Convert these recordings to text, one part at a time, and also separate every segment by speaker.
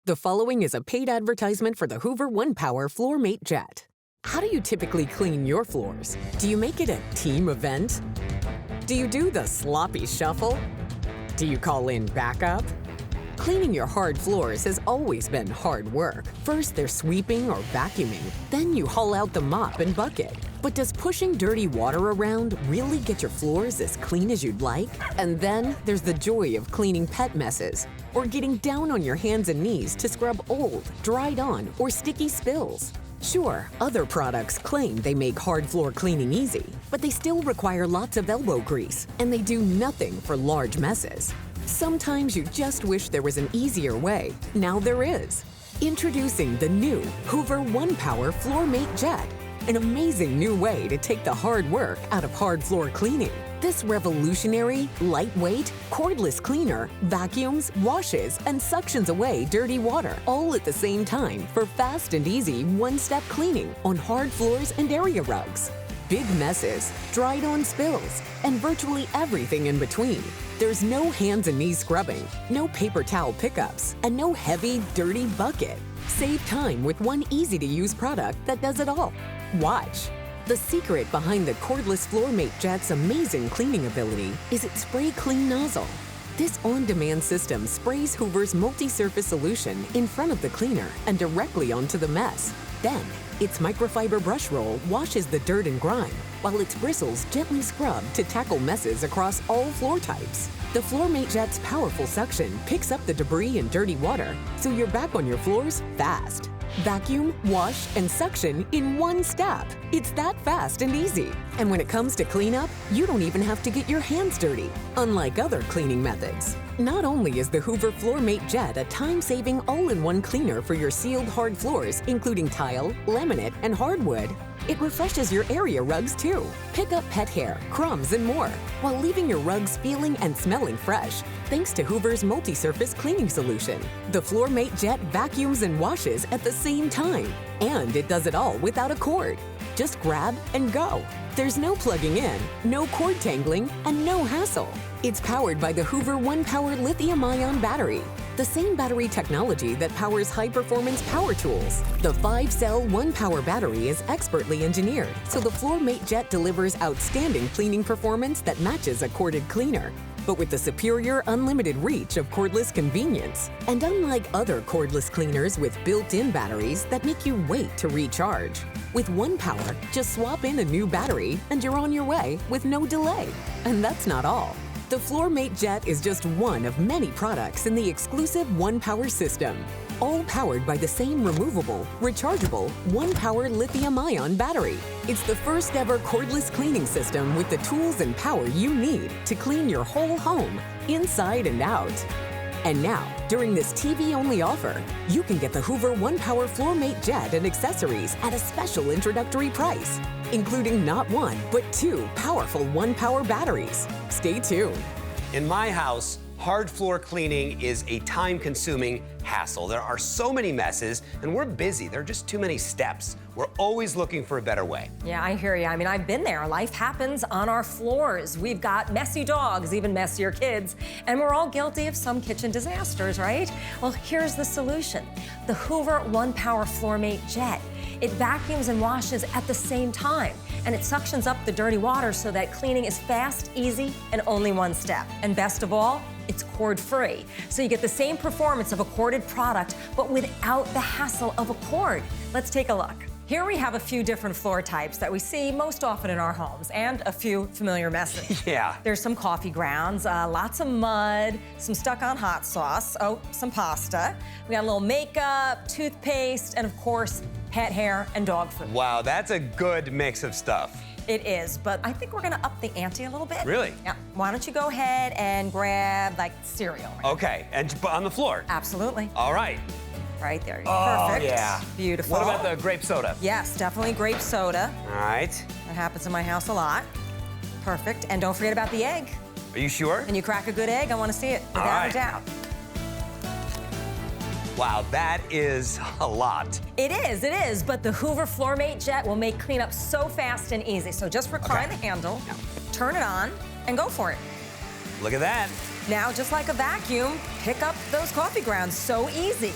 Speaker 1: The following is a paid advertisement for the Hoover ONEPWR FloorMate JET. How do you typically clean your floors? Do you make it a team event? Do you do the sloppy shuffle? Do you call in backup? Cleaning your hard floors has always been hard work. First, they're sweeping or vacuuming. Then you haul out the mop and bucket. But does pushing dirty water around really get your floors as clean as you'd like? And then there's the joy of cleaning pet messes or getting down on your hands and knees to scrub old, dried on, or sticky spills. Sure, other products claim they make hard floor cleaning easy, but they still require lots of elbow grease, and they do nothing for large messes. Sometimes you just wish there was an easier way. Now there is. Introducing the new Hoover ONEPWR FloorMate JET, an amazing new way to take the hard work out of hard floor cleaning. This revolutionary, lightweight, cordless cleaner vacuums, washes, and suctions away dirty water, all at the same time for fast and easy one-step cleaning on hard floors and area rugs. Big messes, dried-on spills, and virtually everything in between. There's no hands and knees scrubbing, no paper towel pickups, and no heavy, dirty bucket. Save time with one easy-to-use product that does it all. Watch. The secret behind the cordless FloorMate JET's amazing cleaning ability is its spray clean nozzle. This on-demand system sprays Hoover's multi-surface solution in front of the cleaner and directly onto the mess. Then, its microfiber brush roll washes the dirt and grime, while its bristles gently scrub to tackle messes across all floor types. The FloorMate JET's powerful suction picks up the debris and dirty water, so you're back on your floors fast. Vacuum, wash, and suction in one step. It's that fast and easy. And when it comes to cleanup, you don't even have to get your hands dirty, unlike other cleaning methods. Not only is the Hoover FloorMate JET a time-saving all-in-one cleaner for your sealed hard floors, including tile, laminate, and hardwood, it refreshes your area rugs too. Pick up pet hair, crumbs, and more, while leaving your rugs feeling and smelling fresh, thanks to Hoover's multi-surface cleaning solution. The FloorMate JET vacuums and washes at the same time, and it does it all without a cord. Just grab and go. There's no plugging in, no cord tangling, and no hassle. It's powered by the Hoover ONEPWR lithium-ion battery, the same battery technology that powers high-performance power tools. The 5-cell ONEPWR battery is expertly engineered, so the FloorMate JET delivers outstanding cleaning performance that matches a corded cleaner, but with the superior unlimited reach of cordless convenience. And unlike other cordless cleaners with built-in batteries that make you wait to recharge, with ONEPWR, just swap in a new battery and you're on your way with no delay. And that's not all. The FloorMate JET is just one of many products in the exclusive ONEPWR system, all powered by the same removable, rechargeable ONEPWR lithium-ion battery. It's the first ever cordless cleaning system with the tools and power you need to clean your whole home, inside and out. And now, during this TV-only offer, you can get the Hoover ONEPWR FloorMate JET and accessories at a special introductory price, including not one, but 2 powerful ONEPWR batteries. Stay tuned.
Speaker 2: In my house, hard floor cleaning is a time-consuming hassle. There are so many messes, and we're busy. There are just too many steps. We're always looking for a better way.
Speaker 3: Yeah, I hear you. I mean, I've been there. Life happens on our floors. We've got messy dogs, even messier kids, and we're all guilty of some kitchen disasters, right? Well, here's the solution. The Hoover ONEPWR FloorMate JET. It vacuums and washes at the same time, and it suctions up the dirty water so that cleaning is fast, easy, and only one step. And best of all, it's cord-free. So you get the same performance of a corded product, but without the hassle of a cord. Let's take a look. Here we have a few different floor types that we see most often in our homes, and a few familiar messes.
Speaker 2: Yeah.
Speaker 3: There's some coffee grounds, lots of mud, some stuck-on hot sauce, some pasta. We got a little makeup, toothpaste, and of course, pet hair and dog food.
Speaker 2: Wow, that's a good mix of stuff.
Speaker 3: It is, but I think we're gonna up the ante a little bit.
Speaker 2: Really?
Speaker 3: Yeah. Why don't you go ahead and grab, like, cereal. Right?
Speaker 2: Okay, and on the floor?
Speaker 3: Absolutely.
Speaker 2: All right.
Speaker 3: Right there.
Speaker 2: Oh,
Speaker 3: perfect.
Speaker 2: Yeah.
Speaker 3: Beautiful.
Speaker 2: What about the grape soda?
Speaker 3: Yes, definitely grape soda.
Speaker 2: All right.
Speaker 3: That happens in my house a lot. Perfect. And don't forget about the egg.
Speaker 2: Are you sure?
Speaker 3: When you crack a good egg, I want to see it without a doubt.
Speaker 2: Wow, that is a lot.
Speaker 3: It is, but the Hoover FloorMate JET will make cleanup so fast and easy. So just recline the handle, turn it on, and go for it.
Speaker 2: Look at that.
Speaker 3: Now, just like a vacuum, pick up those coffee grounds. So easy.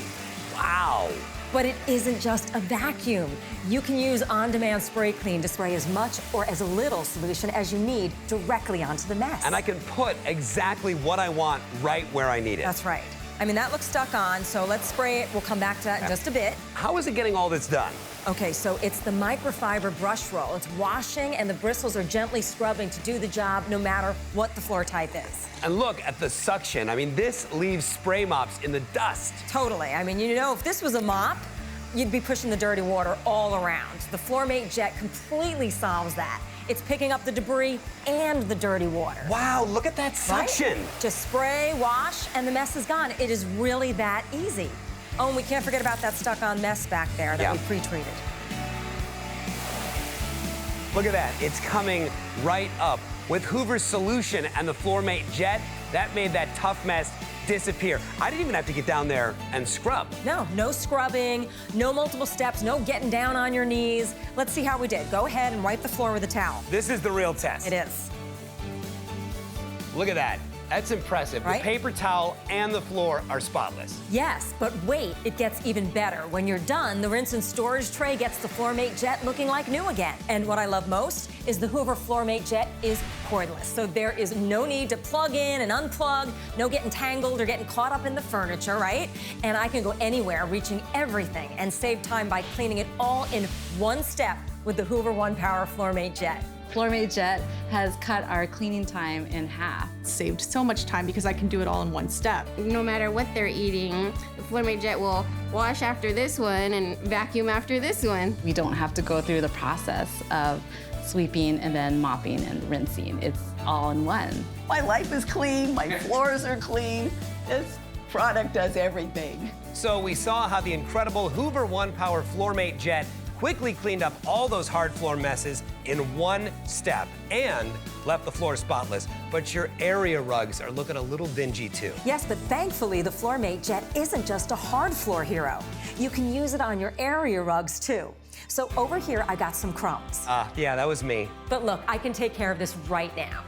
Speaker 2: Wow.
Speaker 3: But it isn't just a vacuum. You can use on-demand spray clean to spray as much or as little solution as you need directly onto the mess.
Speaker 2: And I can put exactly what I want right where I need it.
Speaker 3: That's right. I mean, that looks stuck on, so let's spray it. We'll come back to that in just a bit.
Speaker 2: How is it getting all this done?
Speaker 3: Okay, so it's the microfiber brush roll. It's washing, and the bristles are gently scrubbing to do the job no matter what the floor type is.
Speaker 2: And look at the suction. I mean, this leaves spray mops in the dust.
Speaker 3: Totally. I mean, you know, if this was a mop, you'd be pushing the dirty water all around. The FloorMate JET completely solves that. It's picking up the debris and the dirty water.
Speaker 2: Wow, look at that suction.
Speaker 3: Right? Just spray, wash, and the mess is gone. It is really that easy. Oh, and we can't forget about that stuck-on mess back there that we pre-treated.
Speaker 2: Look at that, it's coming right up. With Hoover's solution and the FloorMate JET, that made that tough mess disappear. I didn't even have to get down there and scrub.
Speaker 3: No scrubbing, no multiple steps, no getting down on your knees. Let's see how we did. Go ahead and wipe the floor with a towel.
Speaker 2: This is the real test.
Speaker 3: It is.
Speaker 2: Look at that. That's impressive.
Speaker 3: Right?
Speaker 2: The paper towel and the floor are spotless.
Speaker 3: Yes, but wait, it gets even better. When you're done, the rinse and storage tray gets the FloorMate JET looking like new again. And what I love most is the Hoover FloorMate JET is cordless. So there is no need to plug in and unplug, no getting tangled or getting caught up in the furniture, right? And I can go anywhere, reaching everything, and save time by cleaning it all in one step with the Hoover ONEPWR FloorMate JET.
Speaker 4: FloorMate JET has cut our cleaning time in half.
Speaker 5: Saved so much time because I can do it all in one step.
Speaker 6: No matter what they're eating, the FloorMate JET will wash after this one and vacuum after this one.
Speaker 4: We don't have to go through the process of sweeping and then mopping and rinsing. It's all in one.
Speaker 7: My life is clean, my floors are clean. This product does everything.
Speaker 2: So we saw how the incredible Hoover ONEPWR FloorMate JET quickly cleaned up all those hard floor messes in one step and left the floor spotless. But your area rugs are looking a little dingy too.
Speaker 3: Yes, but thankfully the FloorMate JET isn't just a hard floor hero. You can use it on your area rugs too. So over here I got some crumbs.
Speaker 2: Yeah, that was me.
Speaker 3: But look, I can take care of this right now.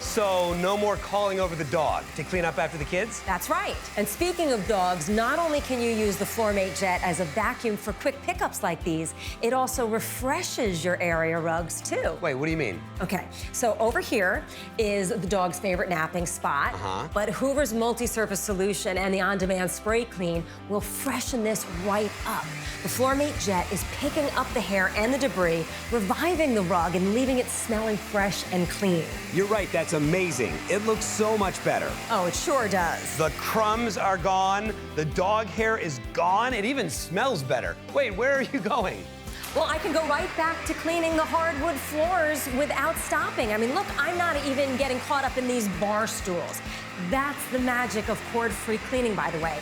Speaker 2: So no more calling over the dog to clean up after the kids?
Speaker 3: That's right. And speaking of dogs, not only can you use the FloorMate JET as a vacuum for quick pickups like these, it also refreshes your area rugs too.
Speaker 2: Wait, what do you mean?
Speaker 3: Okay, so over here is the dog's favorite napping spot, but Hoover's multi-surface solution and the on-demand spray clean will freshen this right up. The FloorMate JET is picking up the hair and the debris, reviving the rug and leaving it smelling fresh and clean.
Speaker 2: You're right, that's amazing. It looks so much better.
Speaker 3: Oh, it sure does.
Speaker 2: The crumbs are gone, the dog hair is gone, it even smells better. Wait, where are you going?
Speaker 3: Well, I can go right back to cleaning the hardwood floors without stopping. I mean, look, I'm not even getting caught up in these bar stools. That's the magic of cord-free cleaning, by the way.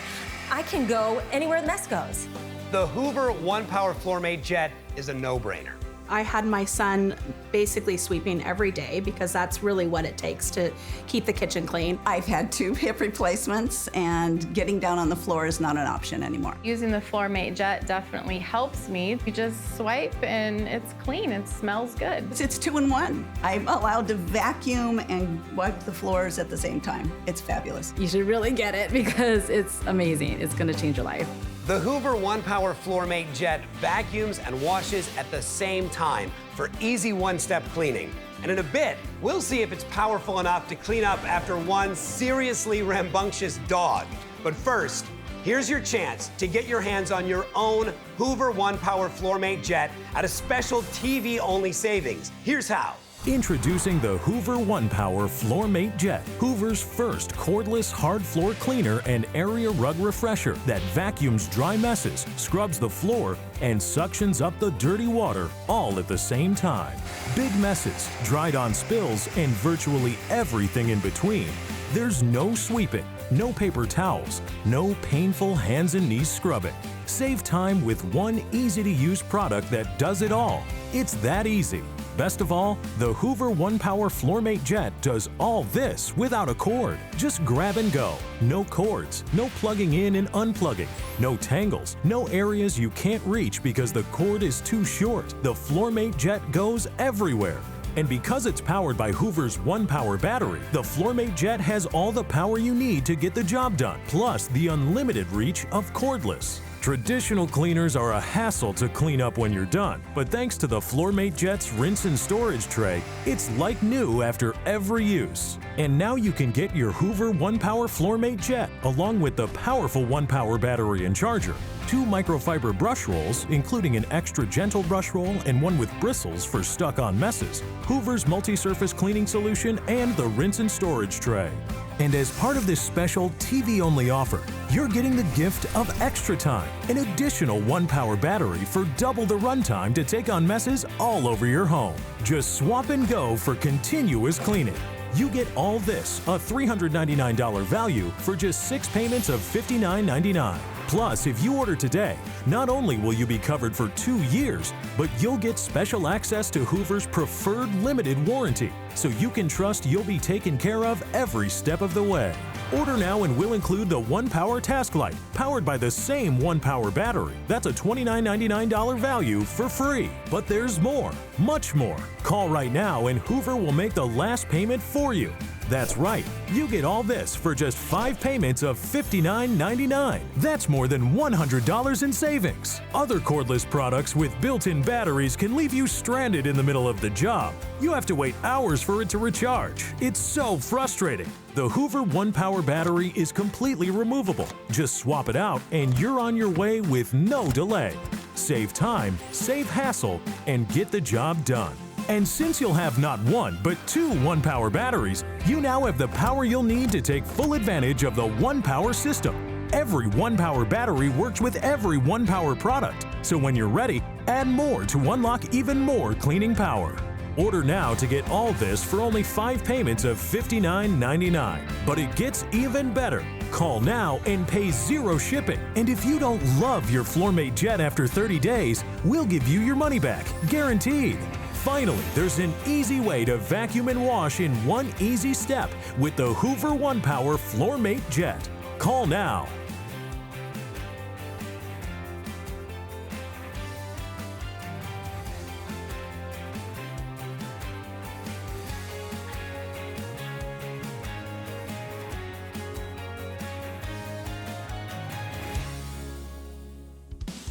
Speaker 3: I can go anywhere the mess goes.
Speaker 2: The Hoover ONEPWR FloorMate JET is a no-brainer.
Speaker 5: I had my son basically sweeping every day because that's really what it takes to keep the kitchen clean.
Speaker 7: I've had 2 hip replacements and getting down on the floor is not an option anymore.
Speaker 8: Using the FloorMate JET definitely helps me. You just swipe and it's clean, it smells good.
Speaker 7: It's 2-in-1. I'm allowed to vacuum and wipe the floors at the same time. It's fabulous.
Speaker 4: You should really get it because it's amazing. It's gonna change your life.
Speaker 2: The Hoover ONEPWR FloorMate JET vacuums and washes at the same time for easy one-step cleaning. And in a bit, we'll see if it's powerful enough to clean up after one seriously rambunctious dog. But first, here's your chance to get your hands on your own Hoover ONEPWR FloorMate JET at a special TV-only savings. Here's how.
Speaker 9: Introducing the Hoover ONEPWR FloorMate JET, Hoover's first cordless hard floor cleaner and area rug refresher that vacuums dry messes, scrubs the floor, and suctions up the dirty water all at the same time. Big messes, dried-on spills, and virtually everything in between. There's no sweeping, no paper towels, no painful hands and knees scrubbing. Save time with one easy-to-use product that does it all. It's that easy. Best of all, the Hoover ONEPWR FloorMate JET does all this without a cord. Just grab and go. No cords, no plugging in and unplugging, no tangles, no areas you can't reach because the cord is too short. The FloorMate JET goes everywhere. And because it's powered by Hoover's ONEPWR battery, the FloorMate JET has all the power you need to get the job done, plus the unlimited reach of cordless. Traditional cleaners are a hassle to clean up when you're done, but thanks to the FloorMate JET's rinse and storage tray, it's like new after every use. And now you can get your Hoover ONEPWR FloorMate JET along with the powerful ONEPWR battery and charger, 2 microfiber brush rolls, including an extra gentle brush roll and one with bristles for stuck-on messes, Hoover's multi-surface cleaning solution, and the rinse and storage tray. And as part of this special TV-only offer, you're getting the gift of extra time, an additional ONEPWR battery for double the runtime to take on messes all over your home. Just swap and go for continuous cleaning. You get all this, a $399 value, for just 6 payments of $59.99. Plus, if you order today, not only will you be covered for 2 years, but you'll get special access to Hoover's preferred limited warranty, so you can trust you'll be taken care of every step of the way. Order now and we'll include the ONEPWR Task Light, powered by the same ONEPWR battery. That's a $29.99 value for free. But there's more, much more. Call right now and Hoover will make the last payment for you. That's right, you get all this for just 5 payments of $59.99. That's more than $100 in savings. Other cordless products with built-in batteries can leave you stranded in the middle of the job. You have to wait hours for it to recharge. It's so frustrating. The Hoover ONEPWR battery is completely removable. Just swap it out and you're on your way with no delay. Save time, save hassle, and get the job done. And since you'll have not 1, but 2 ONEPWR batteries, you now have the power you'll need to take full advantage of the ONEPWR system. Every ONEPWR battery works with every ONEPWR product, so when you're ready, add more to unlock even more cleaning power. Order now to get all this for only 5 payments of $59.99. But it gets even better. Call now and pay 0 shipping. And if you don't love your FloorMate JET after 30 days, we'll give you your money back, guaranteed. Finally, there's an easy way to vacuum and wash in one easy step with the Hoover ONEPWR FloorMate JET. Call now.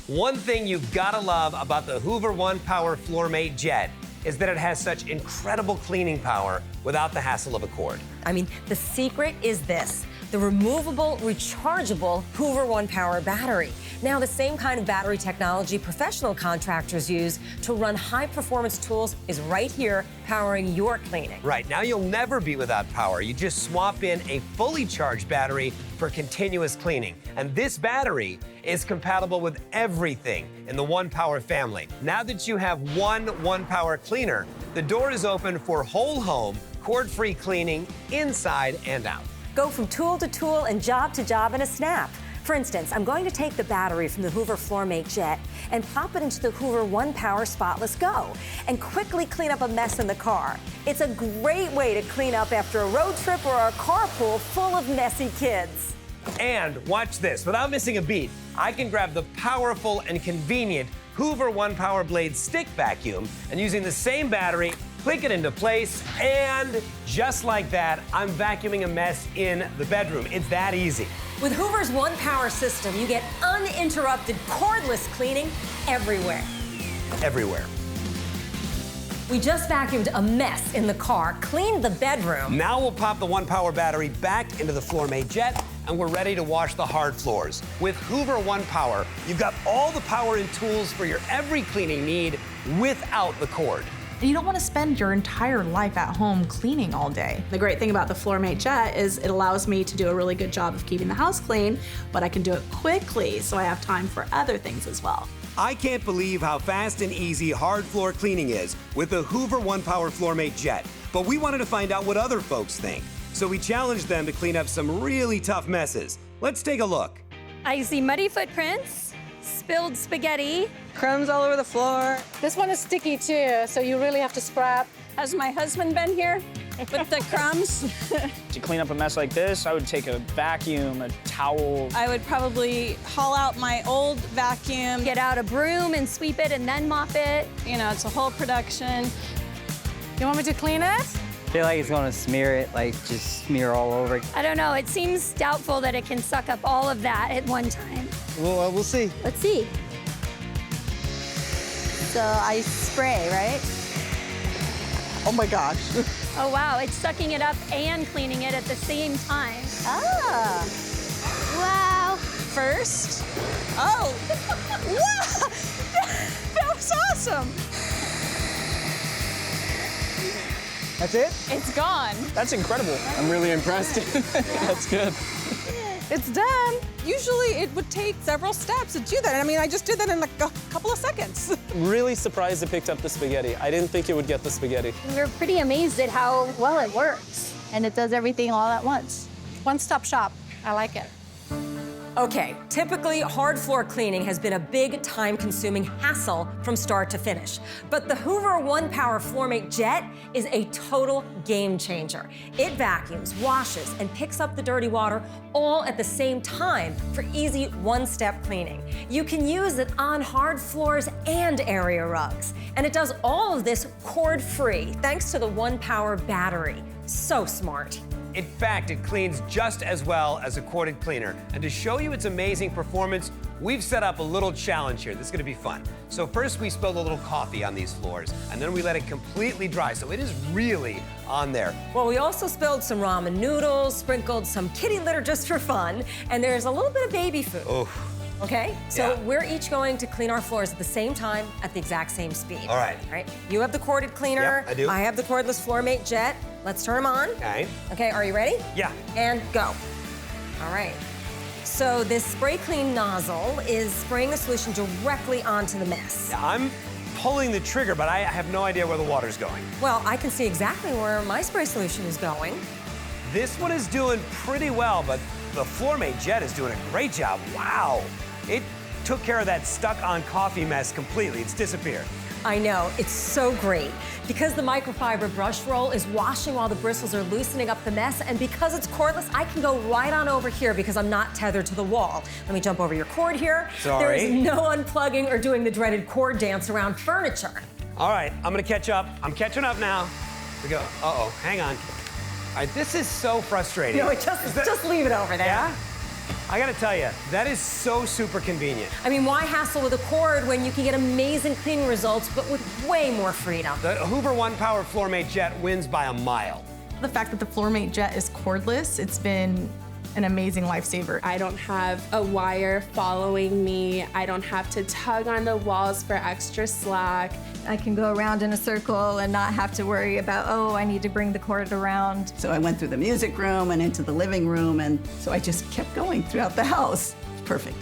Speaker 2: One thing you've gotta love about the Hoover ONEPWR FloorMate JET is that it has such incredible cleaning power without the hassle of a cord.
Speaker 3: I mean, the secret is this: the removable, rechargeable Hoover ONEPWR battery. Now, the same kind of battery technology professional contractors use to run high-performance tools is right here, powering your cleaning.
Speaker 2: Right, now you'll never be without power. You just swap in a fully charged battery for continuous cleaning. And this battery is compatible with everything in the ONEPWR family. Now that you have one ONEPWR cleaner, the door is open for whole home, cord-free cleaning inside and out.
Speaker 3: Go from tool to tool and job to job in a snap. For instance, I'm going to take the battery from the Hoover FloorMate JET and pop it into the Hoover ONEPWR Spotless Go and quickly clean up a mess in the car. It's a great way to clean up after a road trip or a carpool full of messy kids.
Speaker 2: And watch this, without missing a beat, I can grab the powerful and convenient Hoover ONEPWR Blade Stick Vacuum and using the same battery, click it into place, and just like that, I'm vacuuming a mess in the bedroom. It's that easy.
Speaker 3: With Hoover's ONEPWR system, you get uninterrupted cordless cleaning everywhere.
Speaker 2: Everywhere.
Speaker 3: We just vacuumed a mess in the car, cleaned the bedroom.
Speaker 2: Now we'll pop the ONEPWR battery back into the FloorMate JET, and we're ready to wash the hard floors. With Hoover ONEPWR, you've got all the power and tools for your every cleaning need without the cord.
Speaker 5: And you don't want to spend your entire life at home cleaning all day. The great thing about the FloorMate JET is it allows me to do a really good job of keeping the house clean, but I can do it quickly so I have time for other things as well.
Speaker 2: I can't believe how fast and easy hard floor cleaning is with the Hoover ONEPWR FloorMate JET, but we wanted to find out what other folks think. So we challenged them to clean up some really tough messes. Let's take a look.
Speaker 10: I see muddy footprints, spilled spaghetti,
Speaker 11: crumbs all over the floor.
Speaker 12: This one is sticky too, so you really have to scrap.
Speaker 10: Has my husband been here with the crumbs?
Speaker 13: To clean up a mess like this, I would take a vacuum, a towel.
Speaker 10: I would probably haul out my old vacuum, get out a broom and sweep it and then mop it. You know, it's a whole production.
Speaker 12: You want me to clean it?
Speaker 11: I feel like it's gonna smear it, like just smear all over.
Speaker 10: I don't know, it seems doubtful that it can suck up all of that at one time.
Speaker 11: Well, we'll see.
Speaker 10: Let's see. So I spray, right?
Speaker 7: Oh my gosh.
Speaker 10: Oh wow, it's sucking it up and cleaning it at the same time. Ah. Wow. First. Oh. Wow. That was awesome.
Speaker 11: That's it?
Speaker 10: It's gone.
Speaker 13: That's incredible.
Speaker 11: I'm really impressed. That's good.
Speaker 12: It's done. Usually it would take several steps to do that. I mean, I just did that in like a couple of seconds.
Speaker 14: Really surprised it picked up the spaghetti. I didn't think it would get the spaghetti.
Speaker 10: We're pretty amazed at how well it works. And it does everything all at once.
Speaker 12: One-stop shop. I like it.
Speaker 3: Okay, typically hard floor cleaning has been a big time-consuming hassle from start to finish. But the Hoover ONEPWR FloorMate JET is a total game changer. It vacuums, washes, and picks up the dirty water all at the same time for easy one-step cleaning. You can use it on hard floors and area rugs. And it does all of this cord-free thanks to the ONEPWR battery. So smart.
Speaker 2: In fact, it cleans just as well as a corded cleaner. And to show you its amazing performance, we've set up a little challenge here. This is gonna be fun. So first we spilled a little coffee on these floors, and then we let it completely dry, so it is really on there.
Speaker 3: Well, we also spilled some ramen noodles, sprinkled some kitty litter just for fun, and there's a little bit of baby food.
Speaker 2: Oh.
Speaker 3: Okay, so
Speaker 2: Yeah.
Speaker 3: we're each going to clean our floors at the same time at the exact same speed.
Speaker 2: All right.
Speaker 3: All right, you have the corded cleaner.
Speaker 2: Yep, I do.
Speaker 3: I have the cordless FloorMate JET. Let's turn them on.
Speaker 2: Okay.
Speaker 3: Okay, are you ready?
Speaker 2: Yeah.
Speaker 3: And go. All right. So this spray clean nozzle is spraying the solution directly onto the mess.
Speaker 2: Now, I'm pulling the trigger, but I have no idea where the water's going.
Speaker 3: Well, I can see exactly where my spray solution is going.
Speaker 2: This one is doing pretty well, but the FloorMate JET is doing a great job. Wow. It took care of that stuck-on coffee mess completely. It's disappeared.
Speaker 3: I know, it's so great. Because the microfiber brush roll is washing while the bristles are loosening up the mess, and because it's cordless, I can go right on over here because I'm not tethered to the wall. Let me jump over your cord here.
Speaker 2: Sorry.
Speaker 3: There's no unplugging or doing the dreaded cord dance around furniture.
Speaker 2: All right, I'm gonna catch up. I'm catching up now. Here we go. Uh-oh, hang on. All right, this is so frustrating.
Speaker 3: No, just leave it over there.
Speaker 2: Yeah? I gotta tell you, that is so super convenient.
Speaker 3: I mean, why hassle with a cord when you can get amazing cleaning results, but with way more freedom?
Speaker 2: The Hoover ONEPWR FloorMate JET wins by a mile.
Speaker 5: The fact that the FloorMate JET is cordless, it's been an amazing lifesaver.
Speaker 15: I don't have a wire following me. I don't have to tug on the walls for extra slack.
Speaker 10: I can go around in a circle and not have to worry about, oh, I need to bring the cord around.
Speaker 7: So I went through the music room and into the living room, and so I just kept going throughout the house. Perfect.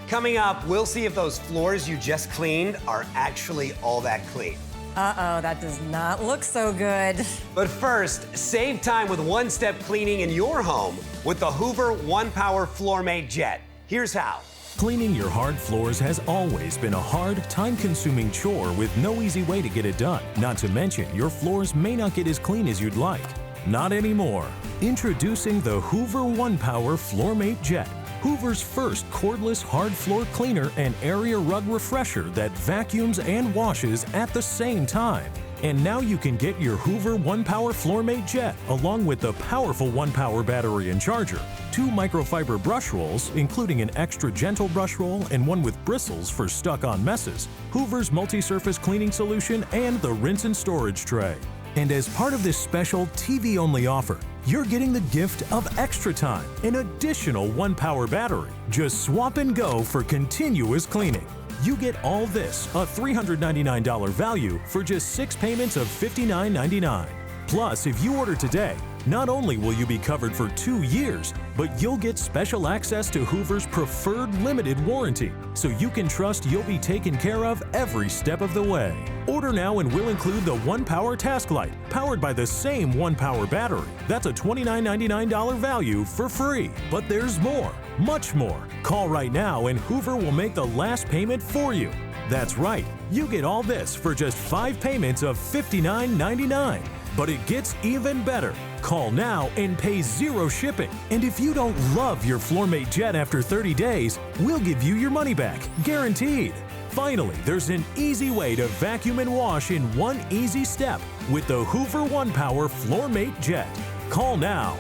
Speaker 2: Coming up, we'll see if those floors you just cleaned are actually all that clean.
Speaker 3: Uh-oh, that does not look so good.
Speaker 2: But first, save time with one-step cleaning in your home with the Hoover ONEPWR FloorMate JET. Here's how.
Speaker 9: Cleaning your hard floors has always been a hard, time-consuming chore with no easy way to get it done. Not to mention, your floors may not get as clean as you'd like. Not anymore. Introducing the Hoover ONEPWR FloorMate JET, Hoover's first cordless hard floor cleaner and area rug refresher that vacuums and washes at the same time. And now you can get your Hoover ONEPWR FloorMate JET along with the powerful ONEPWR battery and charger, 2 microfiber brush rolls, including an extra gentle brush roll and one with bristles for stuck-on messes, Hoover's multi-surface cleaning solution, and the rinse and storage tray. And as part of this special TV-only offer, you're getting the gift of extra time, an additional ONEPWR battery. Just swap and go for continuous cleaning. You get all this, a $399 value, for just 6 payments of $59.99. Plus, if you order today, not only will you be covered for 2 years, but you'll get special access to Hoover's preferred limited warranty, so you can trust you'll be taken care of every step of the way. Order now and we'll include the ONEPWR Task Light, powered by the same ONEPWR battery. That's a $29.99 value for free. But there's more, much more. Call right now and Hoover will make the last payment for you. That's right, you get all this for just 5 payments of $59.99. But it gets even better. Call now and pay 0 shipping. And if you don't love your FloorMate JET after 30 days, we'll give you your money back, guaranteed. Finally, there's an easy way to vacuum and wash in one easy step with the Hoover ONEPWR FloorMate JET. Call now.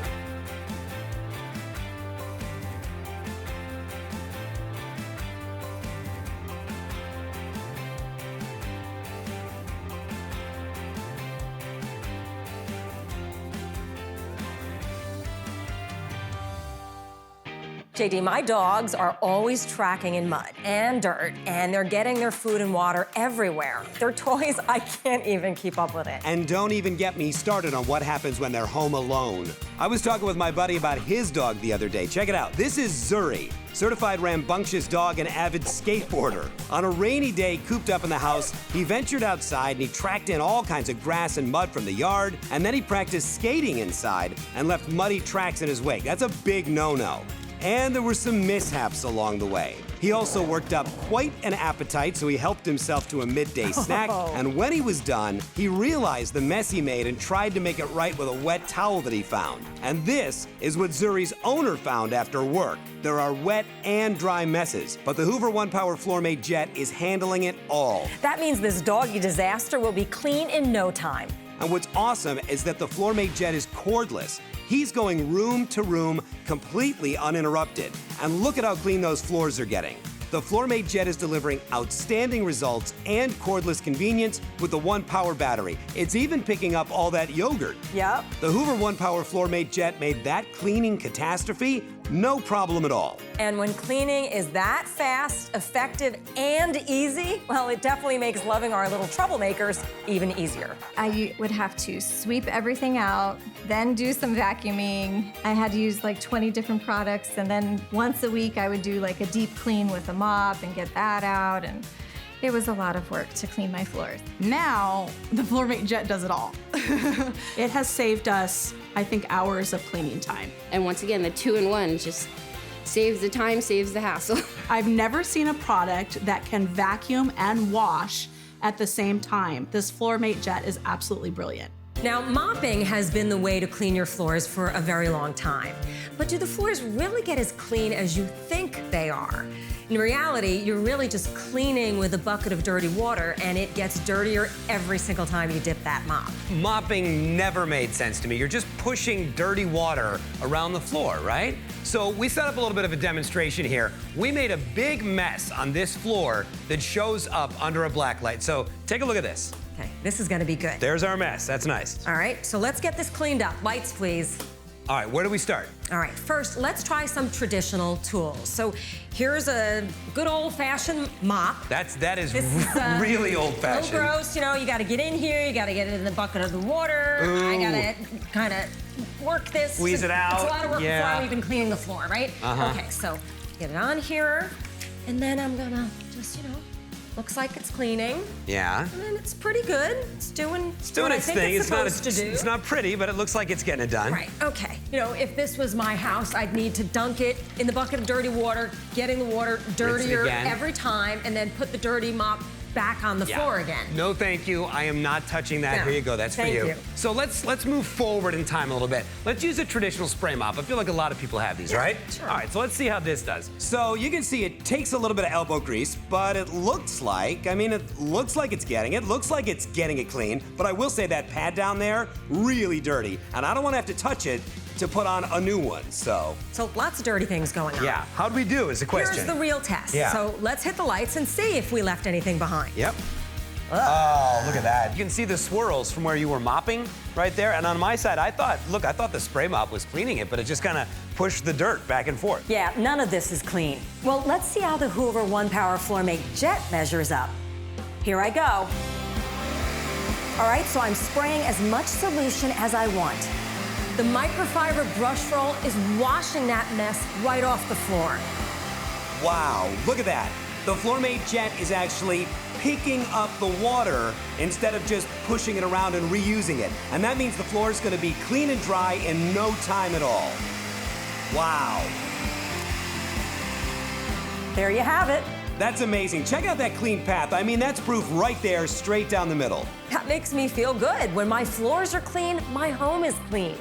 Speaker 3: JD, my dogs are always tracking in mud and dirt, and they're getting their food and water everywhere. Their toys, I can't even keep up with it.
Speaker 2: And don't even get me started on what happens when they're home alone. I was talking with my buddy about his dog the other day. Check it out. This is Zuri, certified rambunctious dog and avid skateboarder. On a rainy day, cooped up in the house, he ventured outside and he tracked in all kinds of grass and mud from the yard, and then he practiced skating inside and left muddy tracks in his wake. That's a big no-no. And there were some mishaps along the way. He also worked up quite an appetite, so he helped himself to a midday snack. And when he was done, he realized the mess he made and tried to make it right with a wet towel that he found. And this is what Zuri's owner found after work. There are wet and dry messes, but the Hoover ONEPWR FloorMate JET is handling it all.
Speaker 3: That means this doggy disaster will be clean in no time.
Speaker 2: And what's awesome is that the FloorMate JET is cordless. He's going room to room completely uninterrupted. And look at how clean those floors are getting. The FloorMate JET is delivering outstanding results and cordless convenience with the ONEPWR battery. It's even picking up all that yogurt.
Speaker 3: Yep.
Speaker 2: The Hoover ONEPWR FloorMate JET made that cleaning catastrophe no problem at all.
Speaker 3: And when cleaning is that fast, effective, and easy, well, it definitely makes loving our little troublemakers even easier.
Speaker 16: I would have to sweep everything out, then do some vacuuming. I had to use like 20 different products, and then once a week I would do like a deep clean with a mop and get that out, and it was a lot of work to clean my floors.
Speaker 5: Now, the FloorMate JET does it all. It has saved us, I think, hours of cleaning time.
Speaker 6: And once again, the 2-in-1 just saves the time, saves the hassle.
Speaker 5: I've never seen a product that can vacuum and wash at the same time. This FloorMate JET is absolutely brilliant.
Speaker 3: Now, mopping has been the way to clean your floors for a very long time. But do the floors really get as clean as you think they are? In reality, you're really just cleaning with a bucket of dirty water, and it gets dirtier every single time you dip that mop.
Speaker 2: Mopping never made sense to me. You're just pushing dirty water around the floor, right? So we set up a little bit of a demonstration here. We made a big mess on this floor that shows up under a black light. So take a look at this.
Speaker 3: Okay, this is gonna be good.
Speaker 2: There's our mess, that's nice.
Speaker 3: All right, so let's get this cleaned up. Lights, please.
Speaker 2: All right, where do we start?
Speaker 3: All right, first, let's try some traditional tools. So here's a good old-fashioned mop.
Speaker 2: That is really old-fashioned.
Speaker 3: A little gross, you know, you gotta get in here, you gotta get it in the bucket of the water.
Speaker 2: Ooh.
Speaker 3: I gotta kind of work this.
Speaker 2: Squeeze it out.
Speaker 3: It's a lot of work before I'm even cleaning the floor, right?
Speaker 2: Uh-huh.
Speaker 3: Okay, so get it on here, and then I'm gonna just, you know, looks like it's cleaning.
Speaker 2: Yeah.
Speaker 3: And then it's pretty good. It's doing
Speaker 2: its
Speaker 3: what I
Speaker 2: its
Speaker 3: think
Speaker 2: thing.
Speaker 3: it's supposed to do.
Speaker 2: It's not pretty, but it looks like it's getting it done.
Speaker 3: Right, okay. You know, if this was my house, I'd need to dunk it in the bucket of dirty water, getting the water dirtier every time, and then put the dirty mop back on the floor again.
Speaker 2: No, thank you. I am not touching that.
Speaker 3: No.
Speaker 2: Here you go. That's for you.
Speaker 3: Thank you.
Speaker 2: So let's move forward in time a little bit. Let's use a traditional spray mop. I feel like a lot of people have these, right?
Speaker 3: Sure.
Speaker 2: All right, so let's see how this does. So you can see it takes a little bit of elbow grease, but it looks like, it looks like it's getting it. Looks like it's getting it clean, but I will say that pad down there, really dirty. And I don't want to have to touch it to put on a new one, so.
Speaker 3: So lots of dirty things going on.
Speaker 2: Yeah, how'd we do is the question.
Speaker 3: Here's the real test.
Speaker 2: Yeah.
Speaker 3: So let's hit the lights and see if we left anything behind.
Speaker 2: Yep. Oh, look at that. You can see the swirls from where you were mopping right there. And on my side, I thought the spray mop was cleaning it, but it just kind of pushed the dirt back and forth.
Speaker 3: Yeah, none of this is clean. Well, let's see how the Hoover ONEPWR FloorMate JET measures up. Here I go. All right, so I'm spraying as much solution as I want. The microfiber brush roll is washing that mess right off the floor.
Speaker 2: Wow, look at that. The FloorMate JET is actually picking up the water instead of just pushing it around and reusing it. And that means the floor is going to be clean and dry in no time at all. Wow.
Speaker 3: There you have it.
Speaker 2: That's amazing. Check out that clean path. I mean, that's proof right there, straight down the middle.
Speaker 3: That makes me feel good. When my floors are clean, my home is clean.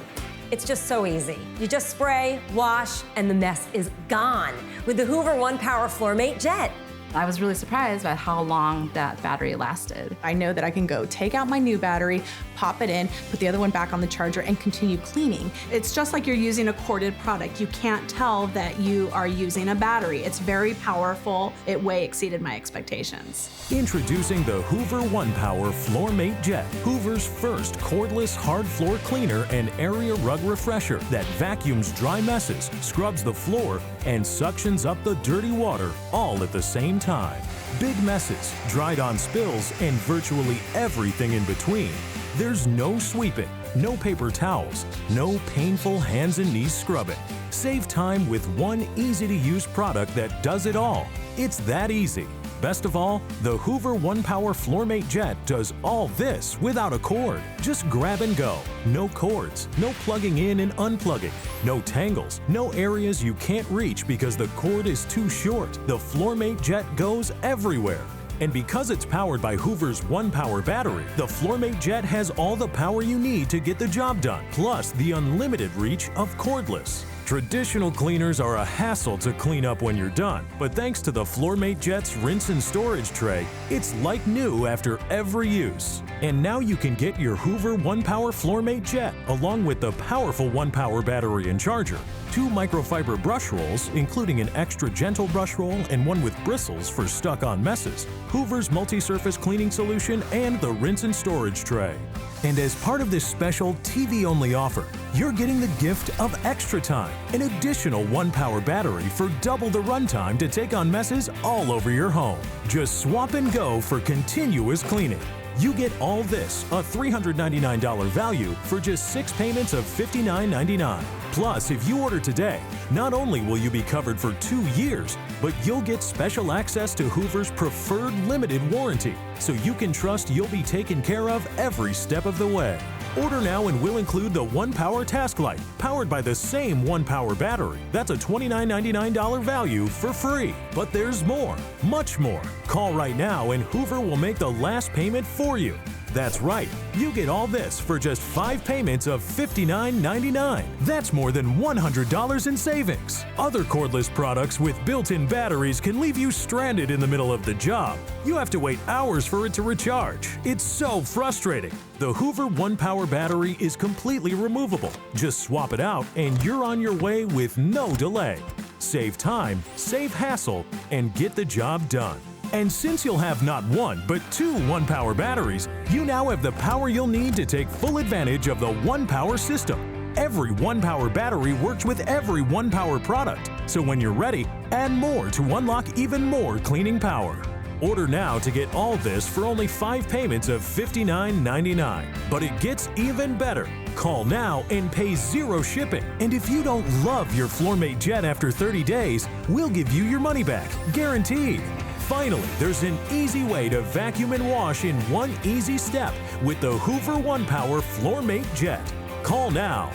Speaker 3: It's just so easy. You just spray, wash, and the mess is gone with the Hoover ONEPWR FloorMate JET.
Speaker 4: I was really surprised by how long that battery lasted.
Speaker 5: I know that I can go take out my new battery, pop it in, put the other one back on the charger, and continue cleaning. It's just like you're using a corded product. You can't tell that you are using a battery. It's very powerful. It way exceeded my expectations.
Speaker 9: Introducing the Hoover ONEPWR FloorMate JET, Hoover's first cordless hard floor cleaner and area rug refresher that vacuums dry messes, scrubs the floor, and suctions up the dirty water all at the same time. Big messes, dried-on spills, and virtually everything in between. There's no sweeping, no paper towels, no painful hands and knees scrubbing. Save time with one easy-to-use product that does it all. It's that easy. Best of all, the Hoover ONEPWR FloorMate JET does all this without a cord. Just grab and go. No cords, no plugging in and unplugging, no tangles, no areas you can't reach because the cord is too short. The FloorMate JET goes everywhere. And because it's powered by Hoover's ONEPWR battery, the FloorMate JET has all the power you need to get the job done, plus the unlimited reach of cordless. Traditional cleaners are a hassle to clean up when you're done, but thanks to the FloorMate JET's rinse and storage tray, it's like new after every use. And now you can get your Hoover ONEPWR FloorMate JET along with the powerful ONEPWR battery and charger, 2 microfiber brush rolls, including an extra gentle brush roll and one with bristles for stuck-on messes, Hoover's multi-surface cleaning solution, and the rinse and storage tray. And as part of this special TV-only offer, you're getting the gift of extra time, an additional ONEPWR battery for double the runtime to take on messes all over your home. Just swap and go for continuous cleaning. You get all this, a $399 value, for just 6 payments of $59.99. Plus, if you order today, not only will you be covered for 2 years, but you'll get special access to Hoover's preferred limited warranty, so you can trust you'll be taken care of every step of the way. Order now and we'll include the ONEPWR Task Light, powered by the same ONEPWR battery. That's a $29.99 value for free. But there's more, much more. Call right now and Hoover will make the last payment for you. That's right, you get all this for just 5 payments of $59.99. That's more than $100 in savings. Other cordless products with built-in batteries can leave you stranded in the middle of the job. You have to wait hours for it to recharge. It's so frustrating. The Hoover ONEPWR battery is completely removable. Just swap it out and you're on your way with no delay. Save time, save hassle, and get the job done. And since you'll have not 1, but 2 ONEPWR batteries, you now have the power you'll need to take full advantage of the ONEPWR system. Every ONEPWR battery works with every ONEPWR product, so when you're ready, add more to unlock even more cleaning power. Order now to get all this for only 5 payments of $59.99. But it gets even better. Call now and pay 0 shipping. And if you don't love your FloorMate JET after 30 days, we'll give you your money back, guaranteed. Finally, there's an easy way to vacuum and wash in one easy step with the Hoover ONEPWR FloorMate JET. Call now.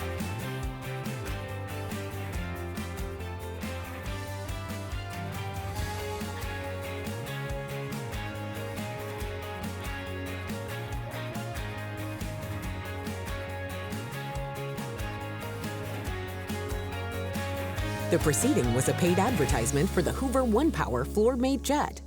Speaker 1: The proceeding was a paid advertisement for the Hoover ONEPWR FloorMate JET.